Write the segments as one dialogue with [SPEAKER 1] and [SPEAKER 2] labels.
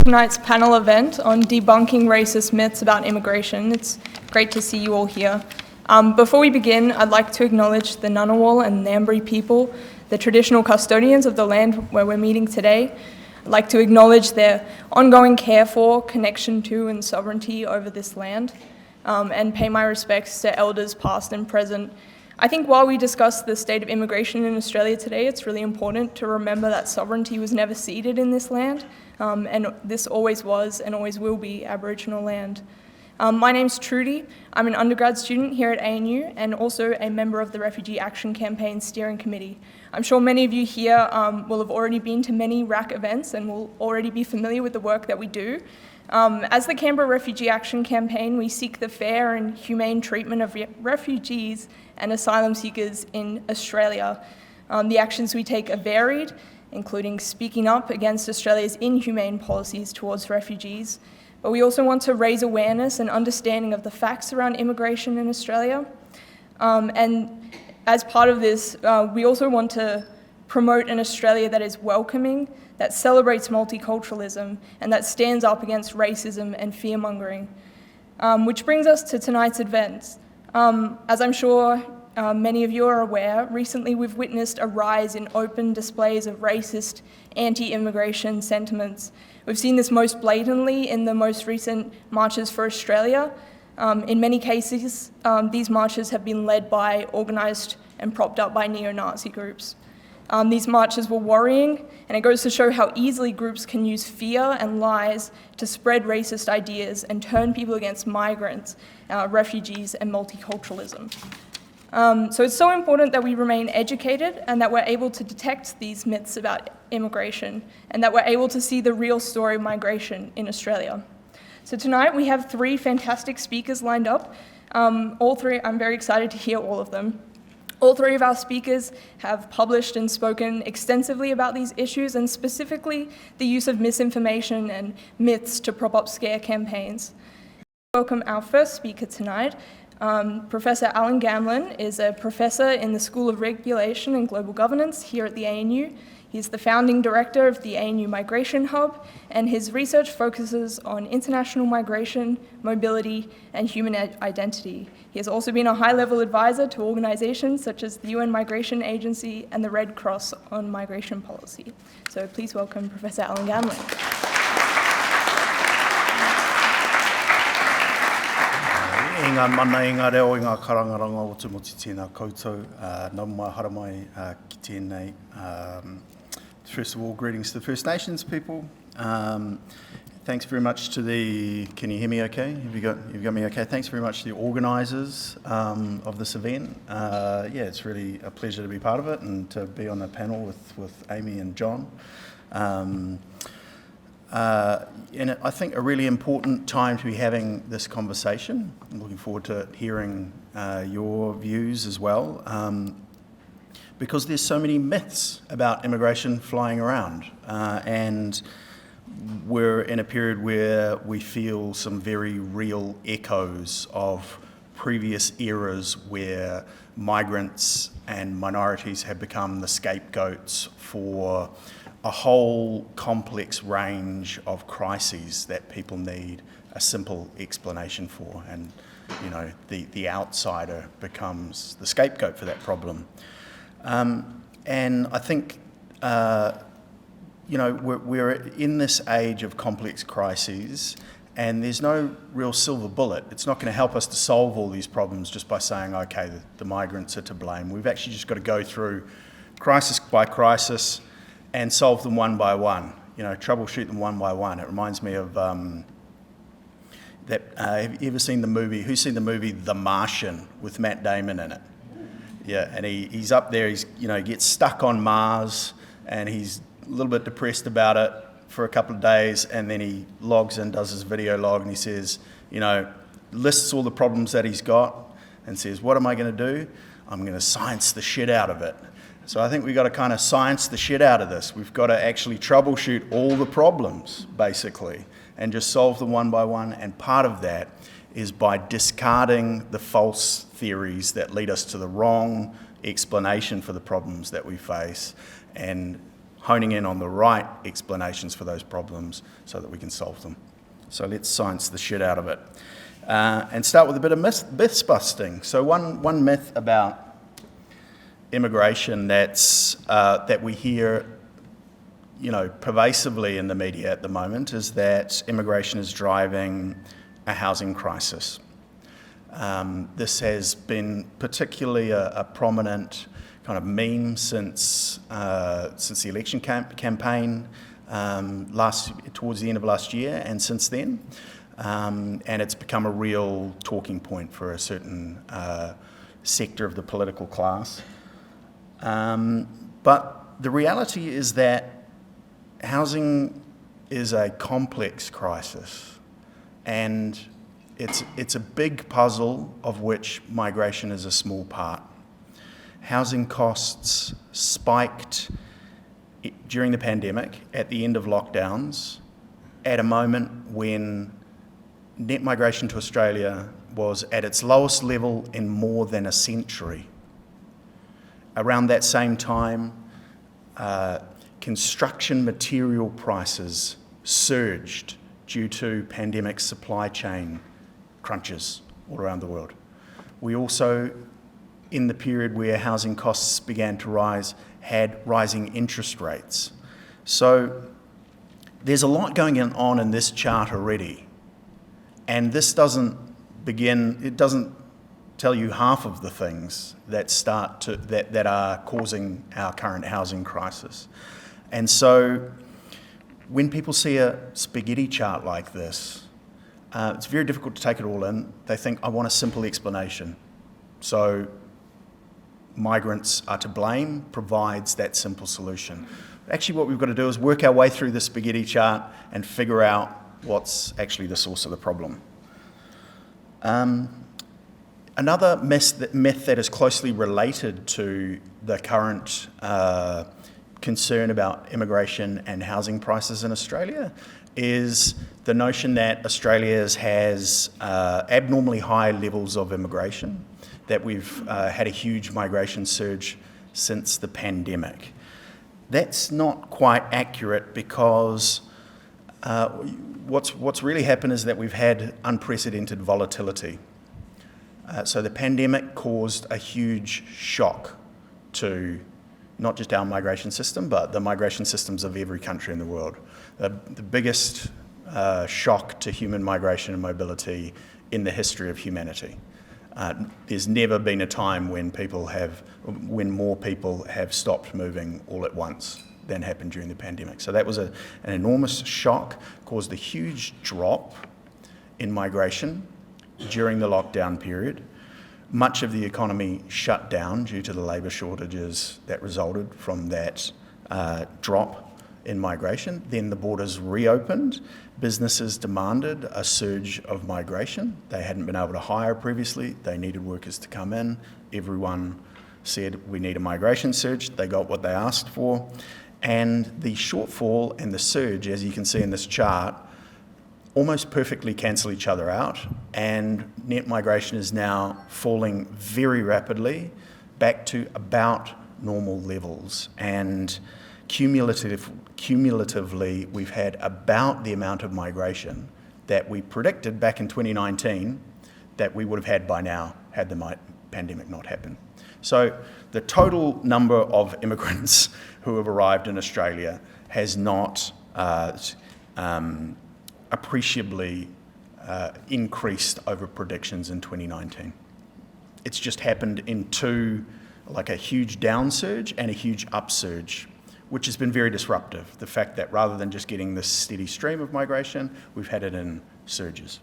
[SPEAKER 1] tonight's panel event on debunking racist myths about immigration. It's great to see you all here. Before we begin, I'd like to acknowledge the Ngunnawal and Ngambri people, the traditional custodians of the land where we're meeting today. I'd like to acknowledge their ongoing care for, connection to, and sovereignty over this land, and pay my respects to elders past and present. I think while we discuss the state of immigration in Australia today, it's really important to remember that sovereignty was never ceded in this land, and this always was and always will be Aboriginal land. My name's Trudy. I'm an undergrad student here at ANU and also a member of the Refugee Action Campaign Steering Committee. I'm sure many of you here will have already been to many RAC events and will already be familiar with the work that we do. As the Canberra Refugee Action Campaign, we seek the fair and humane treatment of refugees and asylum seekers in Australia. The actions we take are varied, including speaking up against Australia's inhumane policies towards refugees, but we also want to raise awareness and understanding of the facts around immigration in Australia. And as part of this, we also want to promote an Australia that is welcoming, that celebrates multiculturalism, and that stands up against racism and fear-mongering. Which brings us to tonight's events. As I'm sure many of you are aware, recently we've witnessed a rise in open displays of racist, anti-immigration sentiments. We've seen this most blatantly in the most recent marches for Australia. In many cases, these marches have been led by, organised and propped up by neo-Nazi groups. These marches were worrying, and it goes to show how easily groups can use fear and lies to spread racist ideas and turn people against migrants, refugees, and multiculturalism. So it's so important that we remain educated and that we're able to detect these myths about immigration and that we're able to see the real story of migration in Australia. So tonight we have three fantastic speakers lined up. All three, I'm very excited to hear all of them. All three of our speakers have published and spoken extensively about these issues and specifically the use of misinformation and myths to prop up scare campaigns. Welcome our first speaker tonight. Professor Alan Gamlin is a professor in the School of Regulation and Global Governance here at the ANU. He's the founding director of the ANU Migration Hub, and his research focuses on international migration, mobility, and human identity. He has also been a high-level advisor to organisations such as the UN Migration Agency and the Red Cross on migration policy. So please welcome Professor Alan Gamlin.
[SPEAKER 2] Ngā mana i ngā reo i ngā karangaranga o te moti tēnā koutou. Nau mai hara mai ki tēnei. First of all, greetings to the First Nations people. Thanks very much to the, can you hear me okay? You've got me okay? Thanks very much to the organisers of this event. Yeah, it's really a pleasure to be part of it and to be on a panel with Amy and John. And I think a really important time to be having this conversation. I'm looking forward to hearing your views as well, because there's so many myths about immigration flying around, and we're in a period where we feel some very real echoes of previous eras where migrants and minorities have become the scapegoats for a whole complex range of crises that people need a simple explanation for, and you know, the outsider becomes the scapegoat for that problem. And I think you know, we're in this age of complex crises, and there's no real silver bullet. It's not going to help us to solve all these problems just by saying, okay, the migrants are to blame. We've actually just got to go through crisis by crisis and solve them one by one, you know, troubleshoot them one by one. It reminds me of have you ever seen the movie, who's seen the movie The Martian with Matt Damon in it? Yeah, and he's up there, you know, gets stuck on Mars and he's a little bit depressed about it for a couple of days, and then he logs in, does his video log, and he says, you know, lists all the problems that he's got and says, what am I going to do? I'm going to science the shit out of it. So I think we've got to kind of science the shit out of this. We've got to actually troubleshoot all the problems, basically, and just solve them one by one. And part of that is by discarding the false theories that lead us to the wrong explanation for the problems that we face, and honing in on the right explanations for those problems so that we can solve them. So let's science the shit out of it. And start with a bit of myth busting. So one myth about immigration that we hear, pervasively in the media at the moment is that immigration is driving a housing crisis. This has been particularly a prominent kind of meme since the election campaign towards the end of last year and since then. And it's become a real talking point for a certain sector of the political class. But the reality is that housing is a complex crisis, and it's a big puzzle of which migration is a small part. Housing costs spiked during the pandemic at the end of lockdowns at a moment when net migration to Australia was at its lowest level in more than a century. Around that same time, construction material prices surged due to pandemic supply chain crunches all around the world. We also, in the period where housing costs began to rise, had rising interest rates. So there's a lot going on in this chart already. And this doesn't tell you half of the things that are causing our current housing crisis. And so when people see a spaghetti chart like this, it's very difficult to take it all in. They think, I want a simple explanation. So migrants are to blame provides that simple solution. Actually, what we've got to do is work our way through the spaghetti chart and figure out what's actually the source of the problem. Another myth that is closely related to the current concern about immigration and housing prices in Australia is the notion that Australia has abnormally high levels of immigration, that we've had a huge migration surge since the pandemic. That's not quite accurate because what's really happened is that we've had unprecedented volatility. So the pandemic caused a huge shock to not just our migration system, but the migration systems of every country in the world. The biggest shock to human migration and mobility in the history of humanity. There's never been a time when more people have stopped moving all at once than happened during the pandemic. So that was an enormous shock, caused a huge drop in migration during the lockdown period. Much of the economy shut down due to the labour shortages that resulted from that drop in migration. Then the borders reopened. Businesses demanded a surge of migration. They hadn't been able to hire previously. They needed workers to come in. Everyone said, we need a migration surge. They got what they asked for. And the shortfall and the surge, as you can see in this chart, almost perfectly cancel each other out, and net migration is now falling very rapidly back to about normal levels. And cumulatively, we've had about the amount of migration that we predicted back in 2019 that we would have had by now had the pandemic not happened. So the total number of immigrants who have arrived in Australia has not appreciably increased over predictions in 2019. It's just happened in two, like a huge downsurge and a huge upsurge, which has been very disruptive. The fact that rather than just getting this steady stream of migration, we've had it in surges.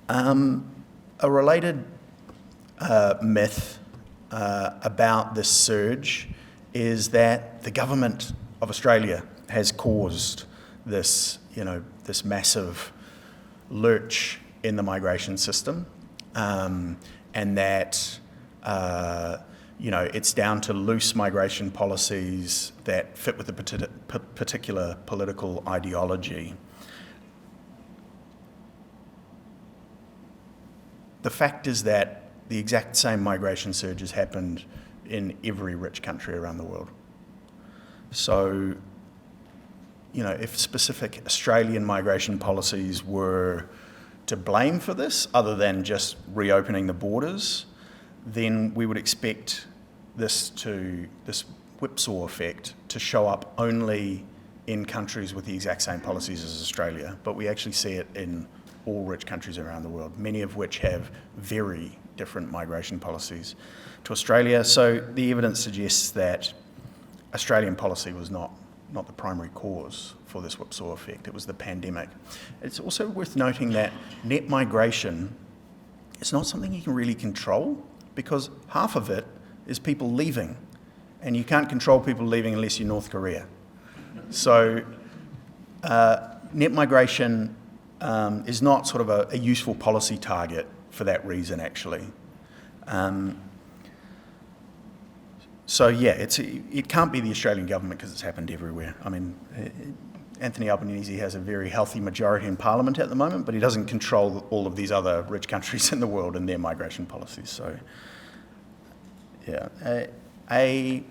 [SPEAKER 2] A related myth about this surge is that the government of Australia has caused this, this massive lurch in the migration system, and that it's down to loose migration policies that fit with a particular political ideology. The fact is that the exact same migration surge has happened in every rich country around the world. So, if specific Australian migration policies were to blame for this, other than just reopening the borders, then we would expect this whipsaw effect to show up only in countries with the exact same policies as Australia. But we actually see it in all rich countries around the world, many of which have very different migration policies to Australia. So the evidence suggests that Australian policy was not the primary cause for this whipsaw effect. It was the pandemic. It's also worth noting that net migration is not something you can really control, because half of it is people leaving, and you can't control people leaving unless you're North Korea. So net migration is not sort of a useful policy target for that reason, actually. So yeah, it can't be the Australian government because it's happened everywhere. I mean, Anthony Albanese has a very healthy majority in Parliament at the moment, but he doesn't control all of these other rich countries in the world and their migration policies. So yeah, a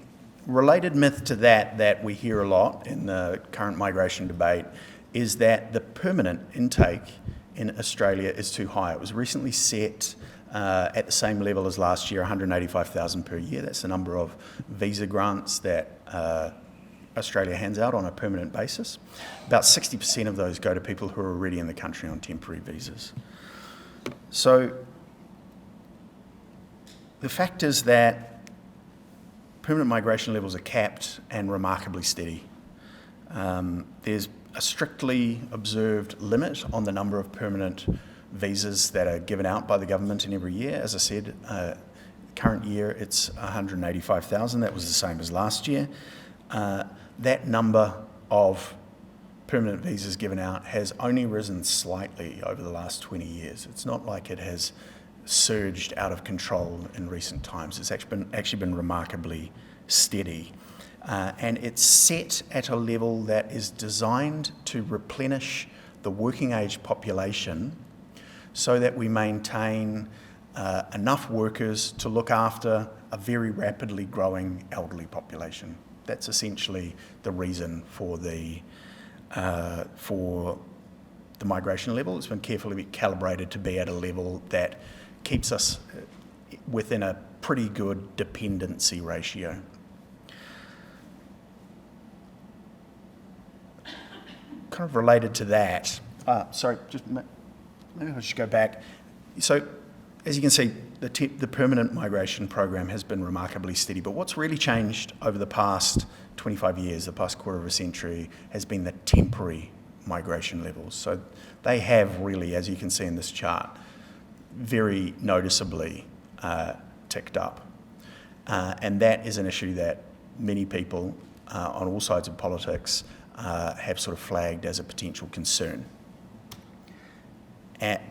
[SPEAKER 2] related myth to that we hear a lot in the current migration debate is that the permanent intake in Australia is too high. It was recently set at the same level as last year, 185,000 per year. That's the number of visa grants that Australia hands out on a permanent basis. About 60% of those go to people who are already in the country on temporary visas. So the fact is that permanent migration levels are capped and remarkably steady. There's a strictly observed limit on the number of permanent visas that are given out by the government in every year. As I said, current year it's 185,000. That was the same as last year. That number of permanent visas given out has only risen slightly over the last 20 years. It's not like it has surged out of control in recent times. It's actually been remarkably steady. And it's set at a level that is designed to replenish the working age population so that we maintain enough workers to look after a very rapidly growing elderly population. That's essentially the reason for the migration level. It's been carefully calibrated to be at a level that keeps us within a pretty good dependency ratio. Kind of related to that, maybe I'll just go back. So, as you can see, the permanent migration program has been remarkably steady, but what's really changed over the past 25 years, the past quarter of a century, has been the temporary migration levels. So they have really, as you can see in this chart, very noticeably ticked up. And that is an issue that many people on all sides of politics have sort of flagged as a potential concern.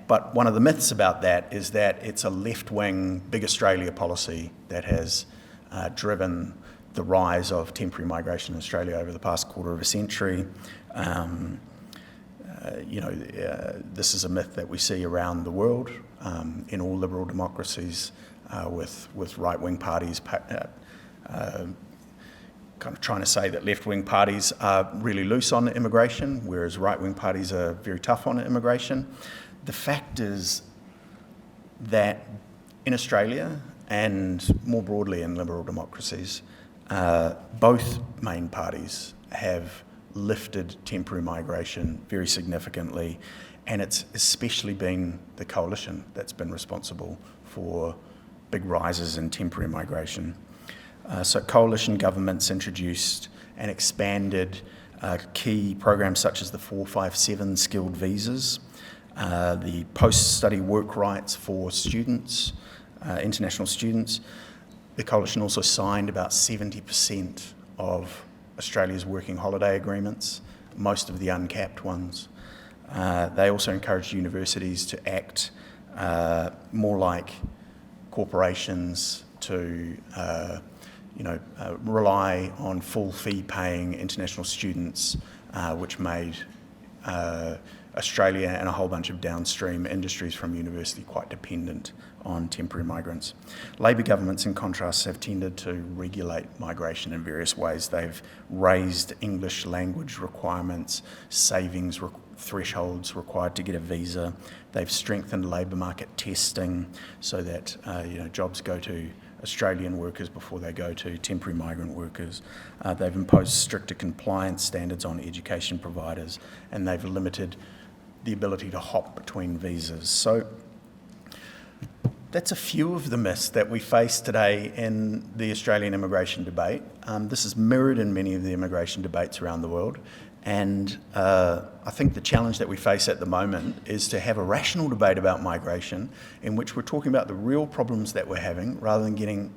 [SPEAKER 2] But one of the myths about that is that it's a left-wing Big Australia policy that has driven the rise of temporary migration in Australia over the past quarter of a century. This is a myth that we see around the world in all liberal democracies with right-wing parties kind of trying to say that left-wing parties are really loose on immigration, whereas right-wing parties are very tough on immigration. The fact is that in Australia and more broadly in liberal democracies, both main parties have lifted temporary migration very significantly, and it's especially been the coalition that's been responsible for big rises in temporary migration. So coalition governments introduced and expanded key programs such as the 457 skilled visas, the post-study work rights for students, international students. The coalition also signed about 70% of Australia's working holiday agreements, most of the uncapped ones. They also encouraged universities to act more like corporations, to rely on full fee paying international students, which made Australia and a whole bunch of downstream industries from university quite dependent on temporary migrants. Labor governments, in contrast, have tended to regulate migration in various ways. They've raised English language requirements, savings thresholds required to get a visa. They've strengthened labour market testing so that jobs go to Australian workers before they go to temporary migrant workers. They've imposed stricter compliance standards on education providers, and they've limited the ability to hop between visas. So that's a few of the myths that we face today in the Australian immigration debate. This is mirrored in many of the immigration debates around the world. And I think the challenge that we face at the moment is to have a rational debate about migration in which we're talking about the real problems that we're having rather than getting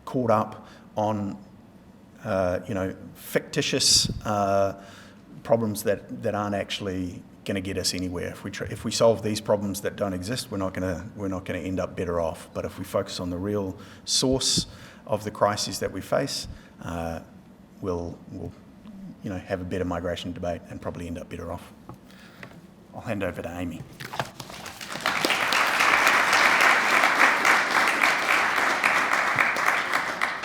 [SPEAKER 2] caught up on fictitious problems that aren't actually going to get us anywhere. If we solve these problems that don't exist, we're not going to end up better off. But if we focus on the real source of the crises that we face, we'll have a better migration debate and probably end up better off. I'll hand over to Amy.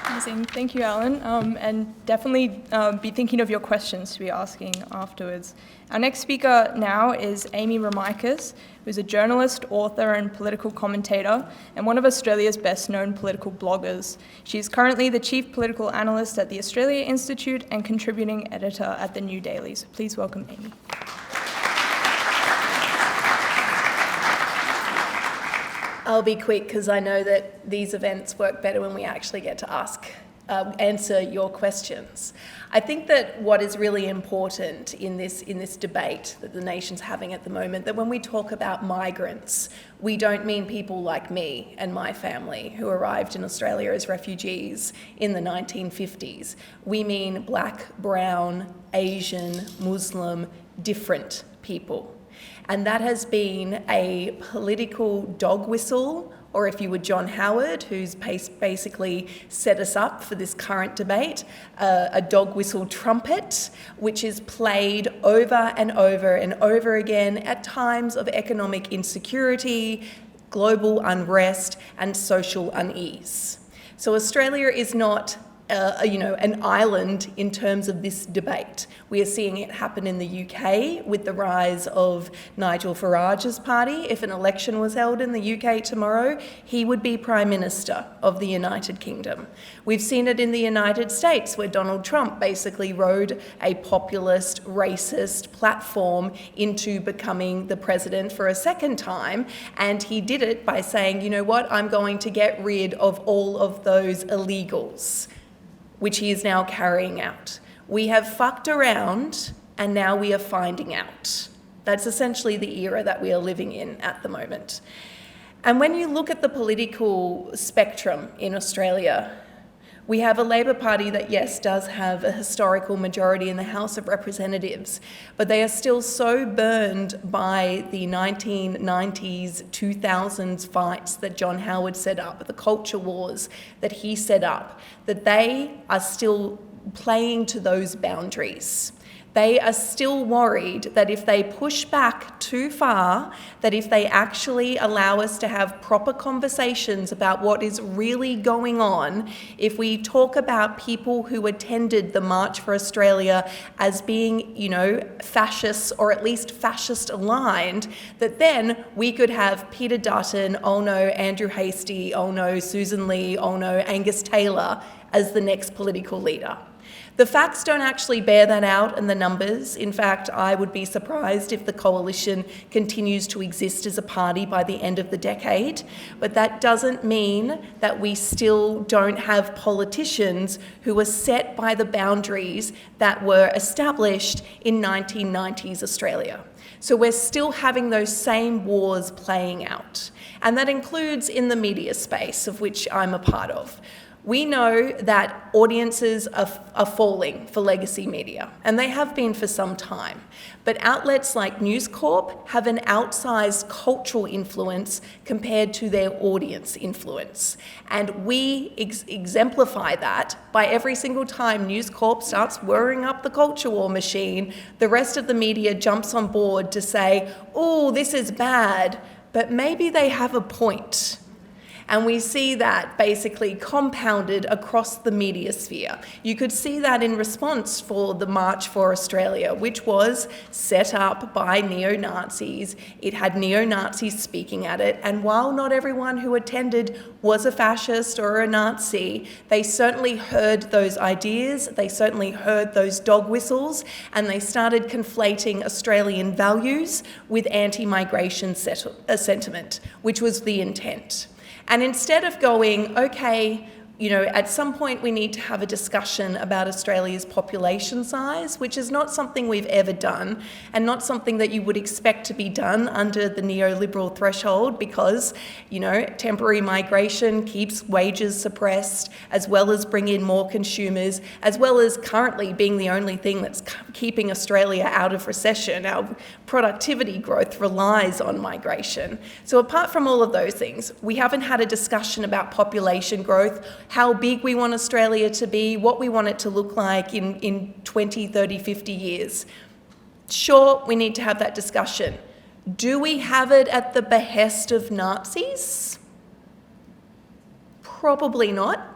[SPEAKER 1] Amazing. Thank you, Alan. And definitely be thinking of your questions to be asking afterwards. Our next speaker now is Amy Ramikis, who's a journalist, author, and political commentator, and one of Australia's best-known political bloggers. She's currently the chief political analyst at the Australia Institute and contributing editor at the New Daily. So please welcome Amy.
[SPEAKER 3] I'll be quick because I know that these events work better when we actually get to answer your questions. I think that what is really important in this debate that the nation's having at the moment, that when we talk about migrants, we don't mean people like me and my family who arrived in Australia as refugees in the 1950s. We mean black, brown, Asian, Muslim, different people. And that has been a political dog whistle, or if you were John Howard, who's basically set us up for this current debate, a dog whistle trumpet, which is played over and over and over again at times of economic insecurity, global unrest, and social unease. So Australia is not an island in terms of this debate. We are seeing it happen in the UK with the rise of Nigel Farage's party. If an election was held in the UK tomorrow, he would be Prime Minister of the United Kingdom. We've seen it in the United States where Donald Trump basically rode a populist, racist platform into becoming the president for a second time, and he did it by saying, you know what, I'm going to get rid of all of those illegals, which he is now carrying out. We have fucked around and now we are finding out. That's essentially the era that we are living in at the moment. And when you look at the political spectrum in Australia, we have a Labor Party that, yes, does have a historical majority in the House of Representatives, but they are still so burned by the 1990s, 2000s fights that John Howard set up, the culture wars that he set up, that they are still playing to those boundaries. They are still worried that if they push back too far, that if they actually allow us to have proper conversations about what is really going on, if we talk about people who attended the March for Australia as being, fascists or at least fascist aligned, that then we could have Peter Dutton, oh no, Andrew Hastie, oh no, Susan Lee, oh no, Angus Taylor as the next political leader. The facts don't actually bear that out in the numbers. In fact, I would be surprised if the coalition continues to exist as a party by the end of the decade. But that doesn't mean that we still don't have politicians who are set by the boundaries that were established in 1990s Australia. So we're still having those same wars playing out. And that includes in the media space, of which I'm a part of. We know that audiences are falling for legacy media, and they have been for some time. But outlets like News Corp have an outsized cultural influence compared to their audience influence. And we exemplify that by every single time News Corp starts whirring up the culture war machine, the rest of the media jumps on board to say, oh, this is bad, but maybe they have a point. And we see that basically compounded across the media sphere. You could see that in response for the March for Australia, which was set up by neo-Nazis. It had neo-Nazis speaking at it, and while not everyone who attended was a fascist or a Nazi, they certainly heard those ideas, they certainly heard those dog whistles, and they started conflating Australian values with anti-migration sentiment, which was the intent. And instead of going, okay, at some point we need to have a discussion about Australia's population size, which is not something we've ever done and not something that you would expect to be done under the neoliberal threshold because, temporary migration keeps wages suppressed as well as bring in more consumers, as well as currently being the only thing that's keeping Australia out of recession. Our productivity growth relies on migration. So apart from all of those things, we haven't had a discussion about population growth, how big we want Australia to be, what we want it to look like in 20, 30, 50 years. Sure, we need to have that discussion. Do we have it at the behest of Nazis? Probably not.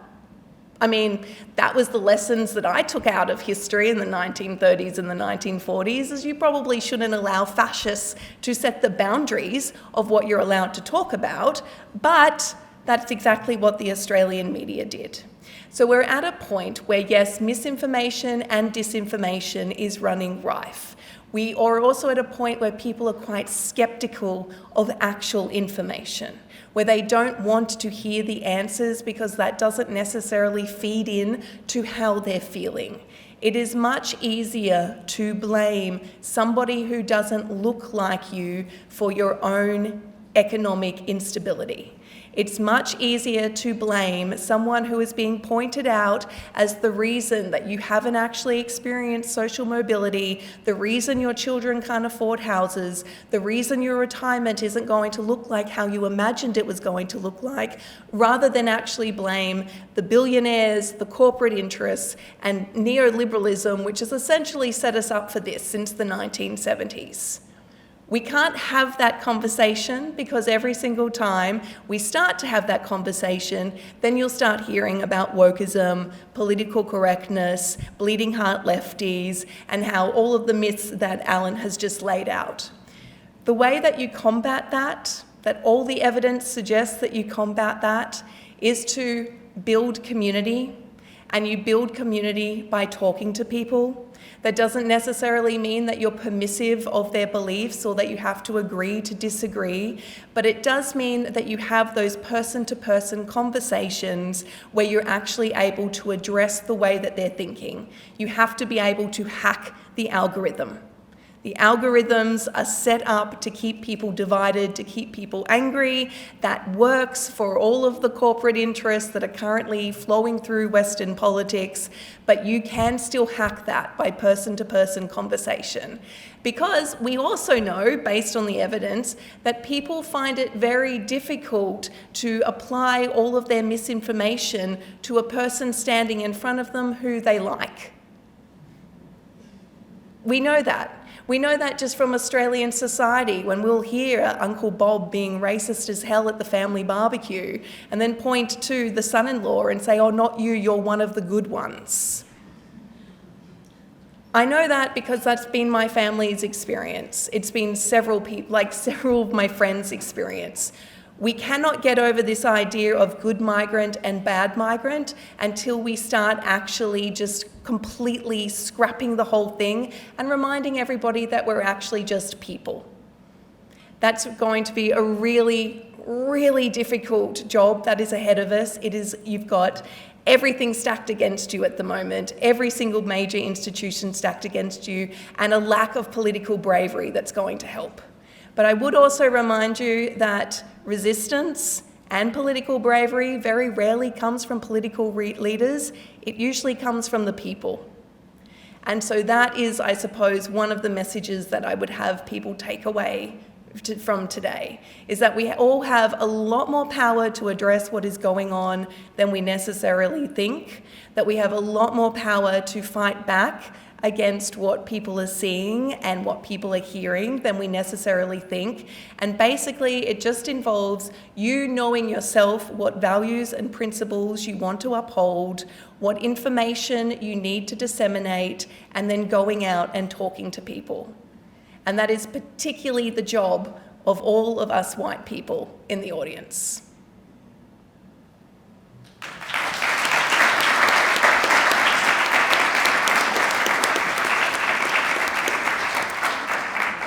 [SPEAKER 3] I mean, that was the lessons that I took out of history in the 1930s and the 1940s, is you probably shouldn't allow fascists to set the boundaries of what you're allowed to talk about, but that's exactly what the Australian media did. So we're at a point where, yes, misinformation and disinformation is running rife. We are also at a point where people are quite sceptical of actual information, where they don't want to hear the answers because that doesn't necessarily feed in to how they're feeling. It is much easier to blame somebody who doesn't look like you for your own economic instability. It's much easier to blame someone who is being pointed out as the reason that you haven't actually experienced social mobility, the reason your children can't afford houses, the reason your retirement isn't going to look like how you imagined it was going to look like, rather than actually blame the billionaires, the corporate interests, and neoliberalism, which has essentially set us up for this since the 1970s. We can't have that conversation because every single time we start to have that conversation, then you'll start hearing about wokeism, political correctness, bleeding heart lefties, and how all of the myths that Alan has just laid out. The way that you combat that all the evidence suggests that you combat that, is to build community, and you build community by talking to people. That doesn't necessarily mean that you're permissive of their beliefs or that you have to agree to disagree, but it does mean that you have those person-to-person conversations where you're actually able to address the way that they're thinking. You have to be able to hack the algorithm. The algorithms are set up to keep people divided, to keep people angry. That works for all of the corporate interests that are currently flowing through Western politics, but you can still hack that by person-to-person conversation. Because we also know, based on the evidence, that people find it very difficult to apply all of their misinformation to a person standing in front of them who they like. We know that. We know that just from Australian society, when we'll hear Uncle Bob being racist as hell at the family barbecue and then point to the son-in-law and say, oh, not you, you're one of the good ones. I know that because that's been my family's experience. It's been several of my friends' experience. We cannot get over this idea of good migrant and bad migrant until we start actually just completely scrapping the whole thing and reminding everybody that we're actually just people. That's going to be a really, really difficult job that is ahead of us. You've got everything stacked against you at the moment, every single major institution stacked against you, and a lack of political bravery that's going to help. But I would also remind you that resistance And political bravery very rarely comes from political leaders. It usually comes from the people. And so that is, I suppose, one of the messages that I would have people take away from today, is that we all have a lot more power to address what is going on than we necessarily think, that we have a lot more power to fight back against what people are seeing and what people are hearing than we necessarily think. And basically, it just involves you knowing yourself what values and principles you want to uphold, what information you need to disseminate, and then going out and talking to people. And that is particularly the job of all of us white people in the audience.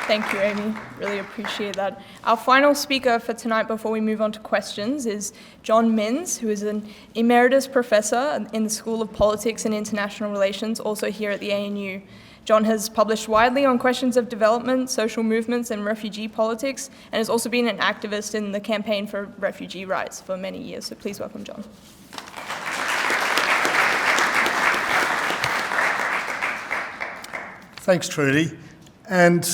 [SPEAKER 1] Thank you, Amy. Really appreciate that. Our final speaker for tonight before we move on to questions is John Minns, who is an emeritus professor in the School of Politics and International Relations, also here at the ANU. John has published widely on questions of development, social movements, and refugee politics, and has also been an activist in the campaign for refugee rights for many years. So please welcome John.
[SPEAKER 4] Thanks, Trudy. And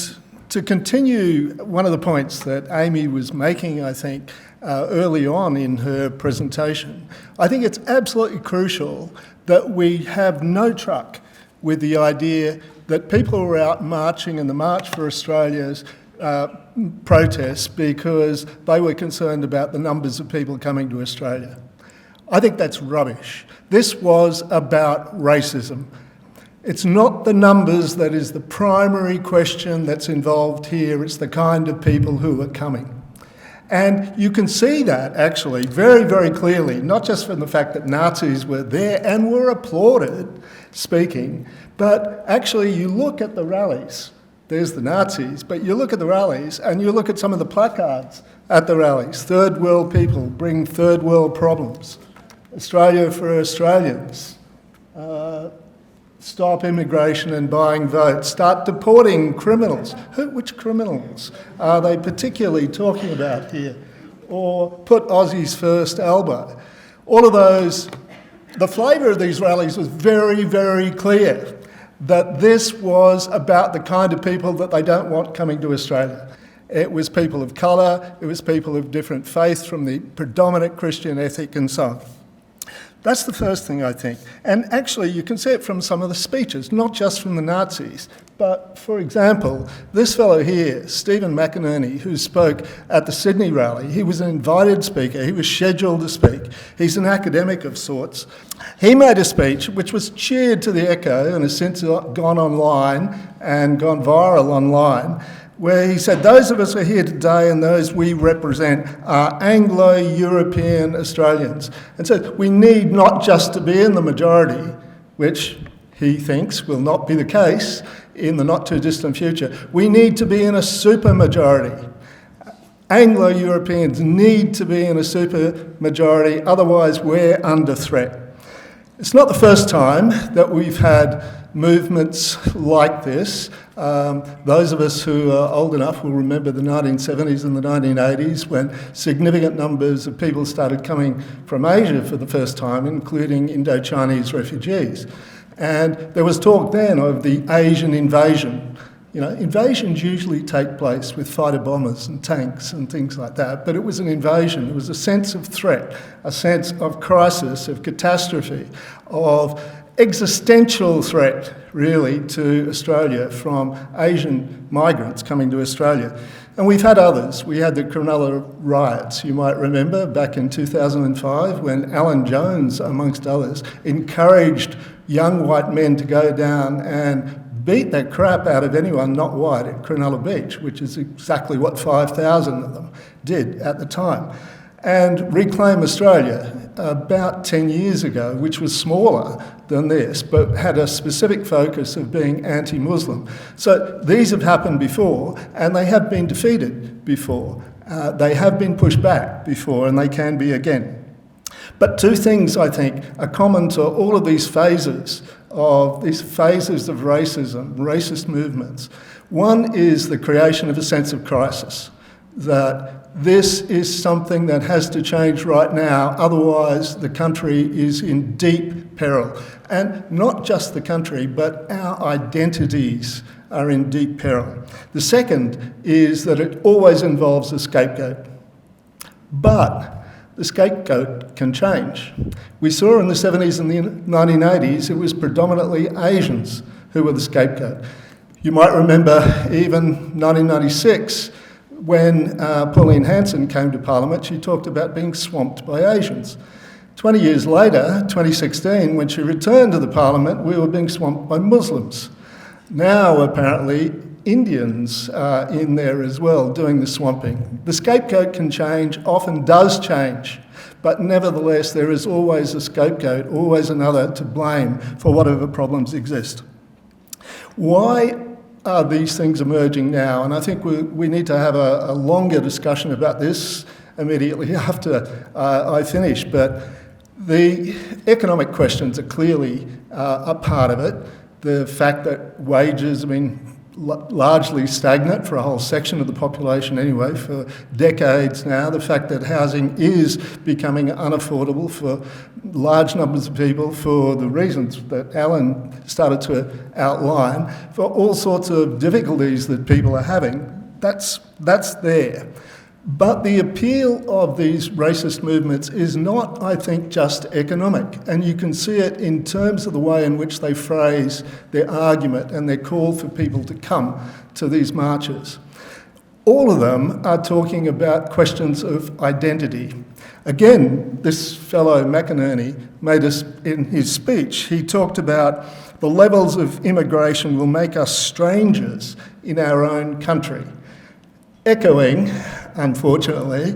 [SPEAKER 4] to continue one of the points that Amy was making, I think, early on in her presentation, I think it's absolutely crucial that we have no truck with the idea that people were out marching in the March for Australia's protests because they were concerned about the numbers of people coming to Australia. I think that's rubbish. This was about racism. It's not the numbers that is the primary question that's involved here, it's the kind of people who are coming. And you can see that actually very, very clearly, not just from the fact that Nazis were there and were applauded speaking, but actually you look at the rallies. There's the Nazis, but you look at the rallies and you look at some of the placards at the rallies. Third world people bring third world problems. Australia for Australians. Stop immigration and buying votes. Start deporting criminals. Which criminals are they particularly talking about here? Or put Aussies first elbow. All of those, the flavour of these rallies was very, very clear that this was about the kind of people that they don't want coming to Australia. It was people of colour, it was people of different faiths from the predominant Christian ethic and so on. That's the first thing, I think. And actually, you can see it from some of the speeches, not just from the Nazis. But, for example, this fellow here, Stephen McInerney, who spoke at the Sydney rally, he was an invited speaker, he was scheduled to speak. He's an academic of sorts. He made a speech which was cheered to the echo and has since gone online and gone viral online, where he said, those of us who are here today and those we represent are Anglo-European Australians. And so we need not just to be in the majority, which he thinks will not be the case in the not too distant future. We need to be in a supermajority. Anglo-Europeans need to be in a supermajority, otherwise we're under threat. It's not the first time that we've had movements like this. Those of us who are old enough will remember the 1970s and the 1980s when significant numbers of people started coming from Asia for the first time, including Indo-Chinese refugees. And there was talk then of the Asian invasion. You know, invasions usually take place with fighter bombers and tanks and things like that, but it was an invasion. It was a sense of threat, a sense of crisis, of catastrophe, of existential threat, really, to Australia from Asian migrants coming to Australia. And we've had others. We had the Cronulla riots, you might remember, back in 2005, when Alan Jones, amongst others, encouraged young white men to go down and beat the crap out of anyone not white at Cronulla Beach, which is exactly what 5,000 of them did at the time. And Reclaim Australia, about 10 years ago, which was smaller than this, but had a specific focus of being anti-Muslim. So these have happened before, and they have been defeated before. They have been pushed back before, and they can be again. But two things, I think, are common to all of these phases of racism, racist movements. One is the creation of a sense of crisis, that This is something that has to change right now, otherwise the country is in deep peril. And not just the country, but our identities are in deep peril. The second is that it always involves a scapegoat. But the scapegoat can change. We saw in the 70s and the 1980s, it was predominantly Asians who were the scapegoat. You might remember even 1996, when Pauline Hanson came to Parliament, she talked about being swamped by Asians. 20 years later, 2016, when she returned to the Parliament, we were being swamped by Muslims. Now, apparently, Indians are in there as well, doing the swamping. The scapegoat can change, often does change, but nevertheless, there is always a scapegoat, always another to blame for whatever problems exist. Why are these things emerging now? And I think we need to have a longer discussion about this immediately after I finish, but the economic questions are clearly a part of it. The fact that wages have been largely stagnant for a whole section of the population anyway for decades now. The fact that housing is becoming unaffordable for large numbers of people for the reasons that Alan started to outline, for all sorts of difficulties that people are having, that's there. But the appeal of these racist movements is not, I think, just economic. And you can see it in terms of the way in which they phrase their argument and their call for people to come to these marches. All of them are talking about questions of identity. Again, this fellow McInerney made us, in his speech, he talked about the levels of immigration will make us strangers in our own country. Echoing, unfortunately,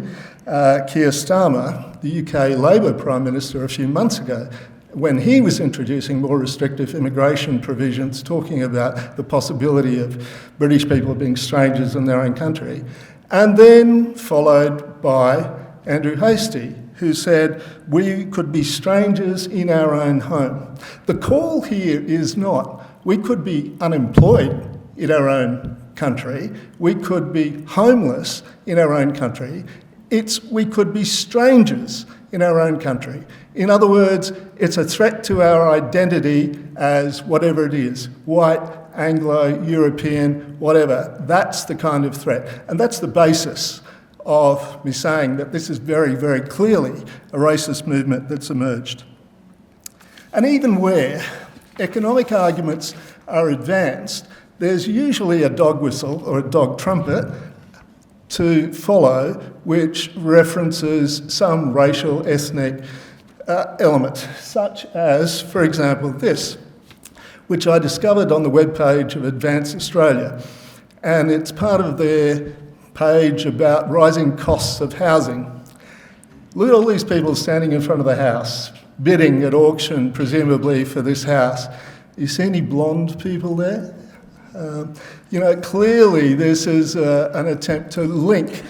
[SPEAKER 4] Keir Starmer, the UK Labour Prime Minister a few months ago, when he was introducing more restrictive immigration provisions, talking about the possibility of British people being strangers in their own country, and then followed by Andrew Hastie, who said we could be strangers in our own home. The call here is not we could be unemployed in our own country, we could be homeless in our own country, it's we could be strangers in our own country. In other words, it's a threat to our identity as whatever it is, white, Anglo, European, whatever. That's the kind of threat. And that's the basis of me saying that this is very, very clearly a racist movement that's emerged. And even where economic arguments are advanced, there's usually a dog whistle or a dog trumpet to follow which references some racial, ethnic element, such as, for example, this, which I discovered on the webpage of Advance Australia. And it's part of their page about rising costs of housing. Look at all these people standing in front of the house, bidding at auction, presumably, for this house. You see any blonde people there? Clearly this is an attempt to link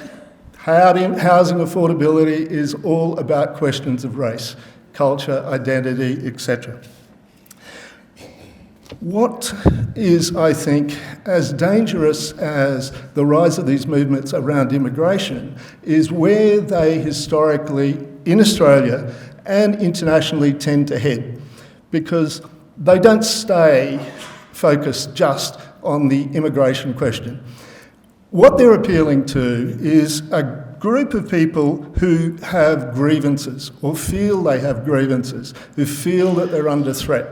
[SPEAKER 4] housing affordability is all about questions of race, culture, identity, etc. What is, I think, as dangerous as the rise of these movements around immigration is where they historically, in Australia and internationally, tend to head, because they don't stay focused just on the immigration question. What they're appealing to is a group of people who have grievances or feel they have grievances, who feel that they're under threat.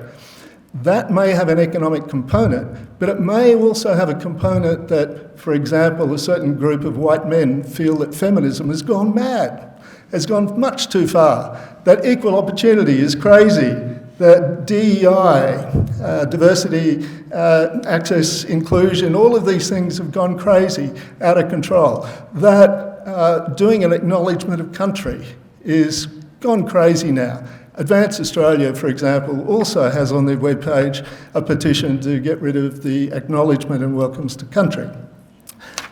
[SPEAKER 4] That may have an economic component, but it may also have a component that, for example, a certain group of white men feel that feminism has gone mad, has gone much too far, that equal opportunity is crazy, that DEI, diversity, access, inclusion, all of these things have gone crazy, out of control. That doing an acknowledgement of country is gone crazy now. Advance Australia, for example, also has on their webpage a petition to get rid of the acknowledgement and welcomes to country.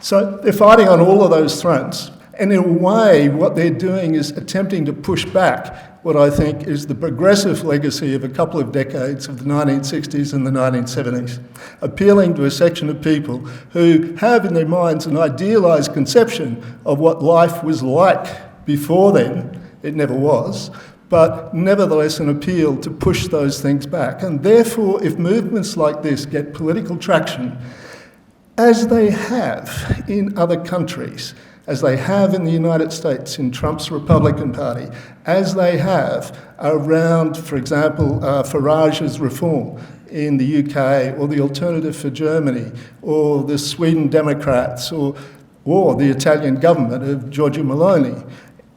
[SPEAKER 4] So they're fighting on all of those fronts. And in a way, what they're doing is attempting to push back what I think is the progressive legacy of a couple of decades of the 1960s and the 1970s, appealing to a section of people who have in their minds an idealised conception of what life was like before then. It never was, but nevertheless an appeal to push those things back. And therefore, if movements like this get political traction, as they have in other countries, as they have in the United States in Trump's Republican Party, as they have around, for example, Farage's reform in the UK, or the Alternative for Germany, or the Sweden Democrats, or the Italian government of Giorgia Meloni.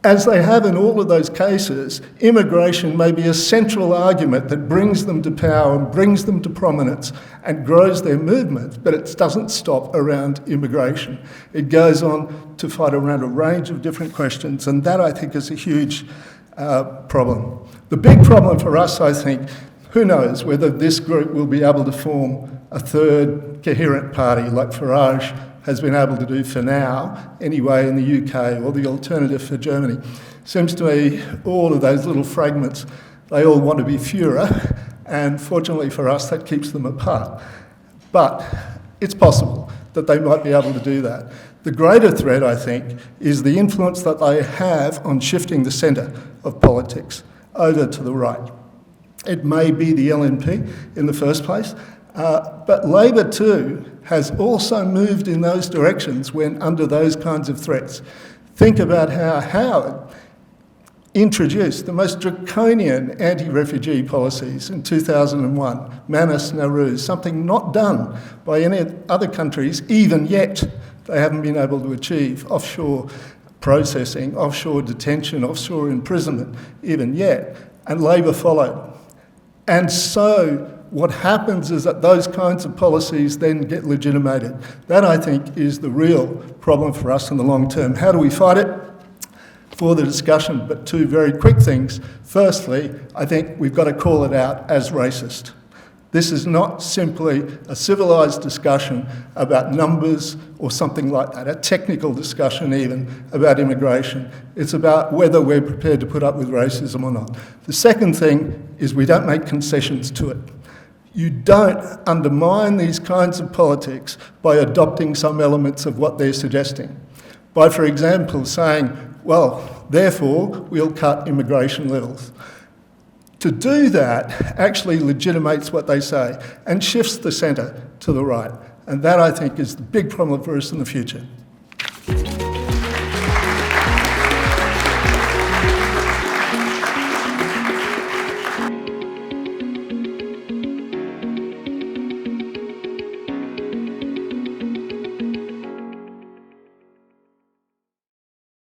[SPEAKER 4] As they have in all of those cases, immigration may be a central argument that brings them to power and brings them to prominence and grows their movement, but it doesn't stop around immigration. It goes on to fight around a range of different questions, and that, I think, is a huge problem. The big problem for us, I think, who knows whether this group will be able to form a third coherent party like Farage has been able to do for now, anyway, in the UK, or the Alternative for Germany. Seems to me all of those little fragments, they all want to be Führer, and fortunately for us, that keeps them apart. But it's possible that they might be able to do that. The greater threat, I think, is the influence that they have on shifting the centre of politics over to the right. It may be the LNP in the first place, but Labor too has also moved in those directions when under those kinds of threats. Think about how Howard introduced the most draconian anti-refugee policies in 2001, Manus Nauru, something not done by any other countries, even yet they haven't been able to achieve offshore processing, offshore detention, offshore imprisonment, even yet, and Labor followed. And so what happens is that those kinds of policies then get legitimated. That, I think, is the real problem for us in the long term. How do we fight it? For the discussion, but two very quick things. Firstly, I think we've got to call it out as racist. This is not simply a civilised discussion about numbers or something like that, a technical discussion even about immigration. It's about whether we're prepared to put up with racism or not. The second thing is we don't make concessions to it. You don't undermine these kinds of politics by adopting some elements of what they're suggesting. By, for example, saying, well, therefore, we'll cut immigration levels. To do that actually legitimates what they say and shifts the centre to the right. And that, I think, is the big problem for us in the future.